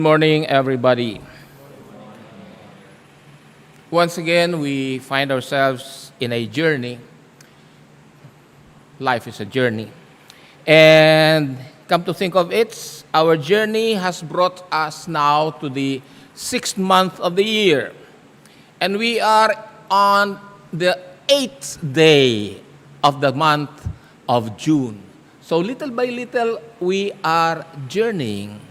Morning, everybody. Once again, we find ourselves in a journey. Life is a journey. And come to think of it, our journey has brought us now to the 6th month of the year. And we are on the 8th day of the month of June. So little by little, we are journeying.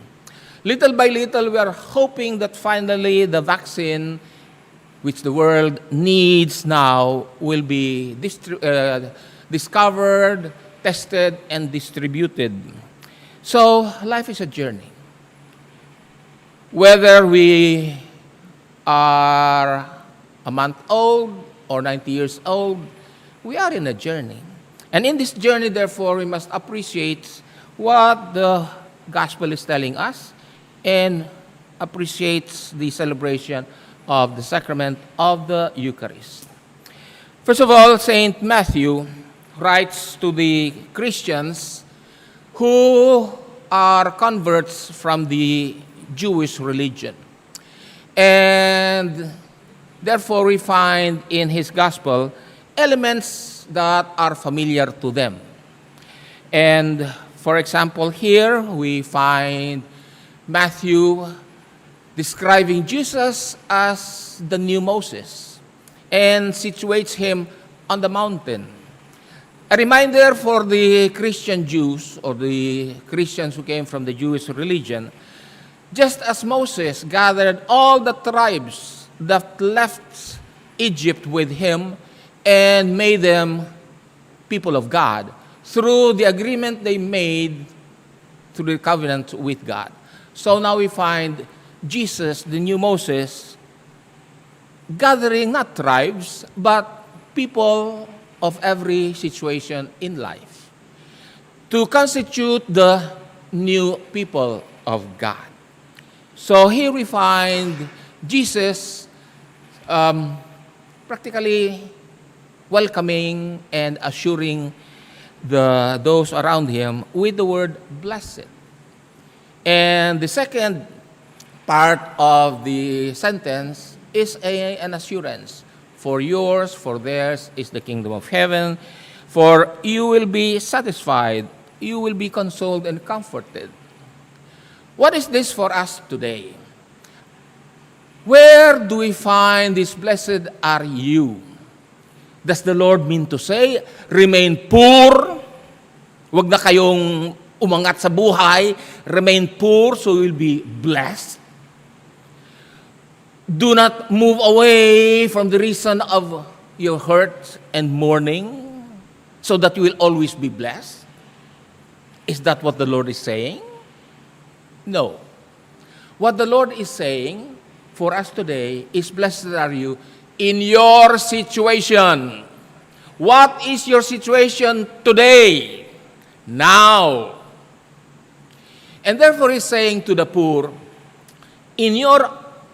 Little by little, we are hoping that finally the vaccine, which the world needs now, will be discovered, tested, and distributed. So, life is a journey. Whether we are a month old or 90 years old, we are in a journey. And in this journey, therefore, we must appreciate what the gospel is telling us and appreciates the celebration of the sacrament of the Eucharist. First of all, St. Matthew writes to the Christians who are converts from the Jewish religion. And therefore, we find in his gospel elements that are familiar to them. And for example, here we find Matthew describing Jesus as the new Moses and situates him on the mountain. A reminder for the Christian Jews or the Christians who came from the Jewish religion, just as Moses gathered all the tribes that left Egypt with him and made them people of God through the agreement they made through the covenant with God. So now we find Jesus, the new Moses, gathering not tribes, but people of every situation in life to constitute the new people of God. So here we find Jesus practically welcoming and assuring those around him with the word blessed. And the second part of the sentence is an assurance. For yours, for theirs is the kingdom of heaven. For you will be satisfied, you will be consoled and comforted. What is this for us today? Where do we find this blessed are you? Does the Lord mean to say, remain poor? Huwag na kayong umangat sa buhay, remain poor so you'll be blessed. Do not move away from the reason of your hurt and mourning so that you will always be blessed. Is that what the Lord is saying? No. What the Lord is saying for us today is blessed are you in your situation. What is your situation today? Now. And therefore, he's saying to the poor, in your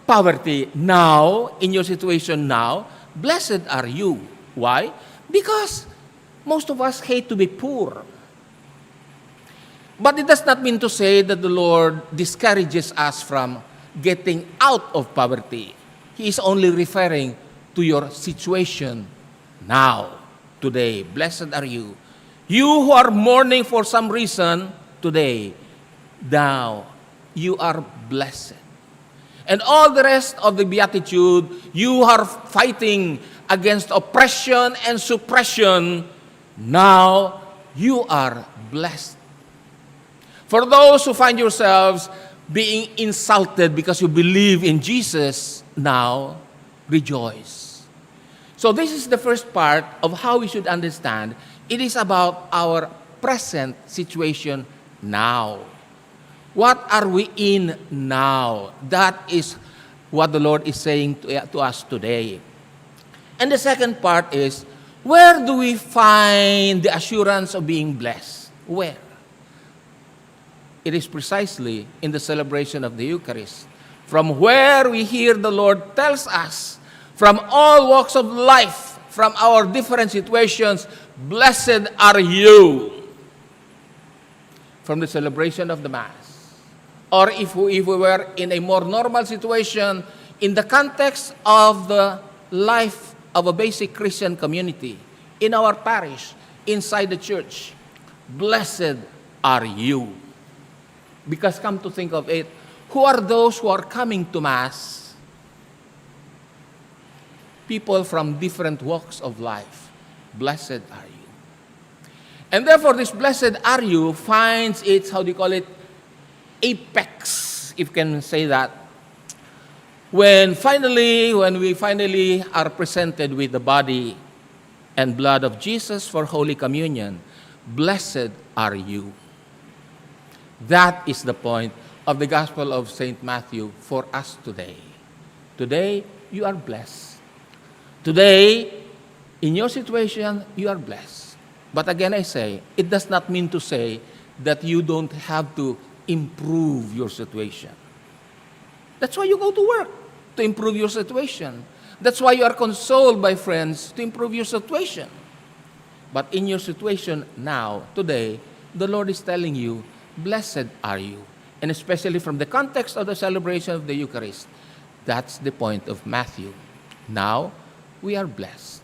poverty now, in your situation now, blessed are you. Why? Because most of us hate to be poor. But it does not mean to say that the Lord discourages us from getting out of poverty. He is only referring to your situation now, today. Blessed are you. You who are mourning for some reason today, now, you are blessed. And all the rest of the Beatitude, you are fighting against oppression and suppression. Now, you are blessed. For those who find yourselves being insulted because you believe in Jesus, now, rejoice. So this is the first part of how we should understand. It is about our present situation now. What are we in now? That is what the Lord is saying to us today. And the second part is, where do we find the assurance of being blessed? Where? It is precisely in the celebration of the Eucharist, from where we hear the Lord tells us, from all walks of life, from our different situations, blessed are you. From the celebration of the Mass, Or if we were in a more normal situation, in the context of the life of a basic Christian community, in our parish, inside the church, blessed are you. Because come to think of it, who are those who are coming to Mass? People from different walks of life. Blessed are you. And therefore, this blessed are you finds its, how do you call it, apex, if you can say that, when we finally are presented with the body and blood of Jesus for Holy Communion. Blessed are you. That is the point of the Gospel of St. Matthew for us today. Today, you are blessed. Today, in your situation, you are blessed. But again, I say, it does not mean to say that you don't have to improve your situation. That's why you go to work, to improve your situation. That's why you are consoled by friends, to improve your situation. But in your situation now, today, the Lord is telling you, blessed are you. And especially from the context of the celebration of the Eucharist, that's the point of Matthew. Now, we are blessed.